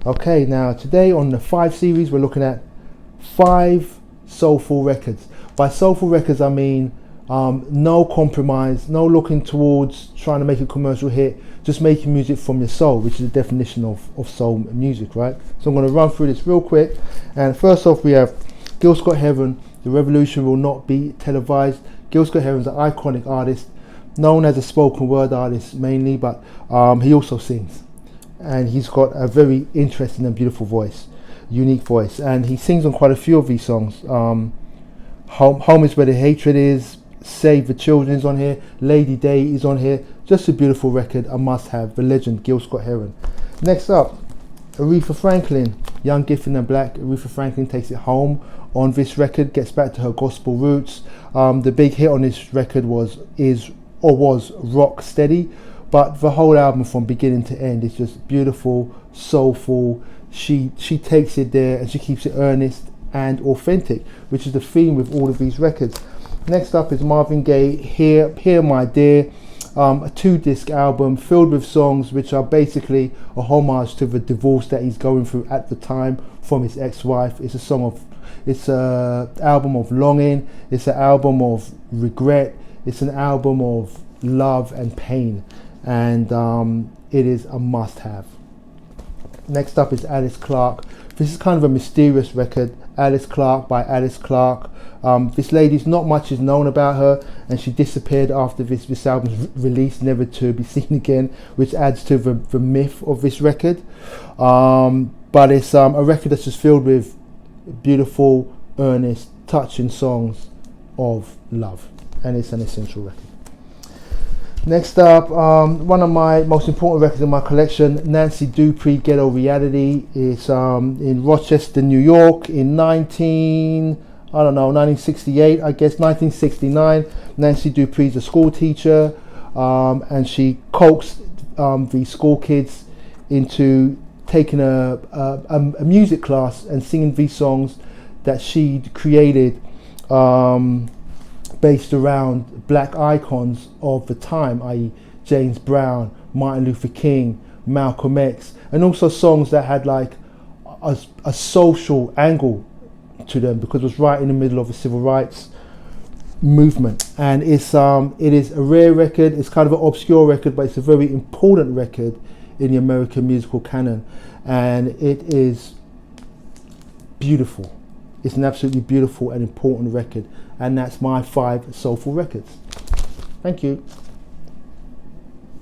Okay, now today on the 5 series we're looking at 5 soulful records. By soulful records I mean no compromise, no looking towards trying to make a commercial hit, just making music from your soul, which is the definition of soul music, right? So I'm going to run through this real quick. And first off we have Gil Scott Heaven, The Revolution Will Not Be Televised. Gil Scott Heaven is an iconic artist, known as a spoken word artist mainly, but he also sings. And he's got a very interesting and beautiful voice, unique voice. And he sings on quite a few of these songs. Home is Where the Hatred Is, Save the Children is on here, Lady Day is on here. Just a beautiful record, a must have. The legend Gil Scott Heaven. Next up, Rea Franklin, Young, Gifted and Black. Rea Franklin takes it home on this record, gets back to her gospel roots. The big hit on this record was Rock Steady, but the whole album from beginning to end is just beautiful, soulful. She takes it there and she keeps it earnest and authentic, which is the theme with all of these records. Next up is Marvin Gaye, Here My Dear, a 2-disc album filled with songs which are basically a homage to the divorce that he's going through at the time from his ex-wife. It's an album of longing, it's an album of regret, it's an album of love and pain, and it is a must-have. Next up is Alice Clark. This is kind of a mysterious record, Alice Clark by Alice Clark. This lady's not much is known about her, and she disappeared after this album's release, never to be seen again, which adds to the myth of this record. But it's a record that's just filled with beautiful, earnest, touching songs of love, and it's an essential record. Next up, one of my most important records in my collection, Nancy Dupree, Ghetto Reality. It's in Rochester, New York in 1968, I guess, 1969. Nancy Dupree's a school teacher, and she coaxed the school kids into taking a music class and singing these songs that she'd created based around black icons of the time, i.e. James Brown, Martin Luther King, Malcolm X, and also songs that had like a social angle to them, because it was right in the middle of the civil rights movement. And it is a rare record. It's kind of an obscure record, but it's a very important record in the American musical canon, and it is beautiful. It's an absolutely beautiful and important record, and that's my 5 soulful records. Thank you.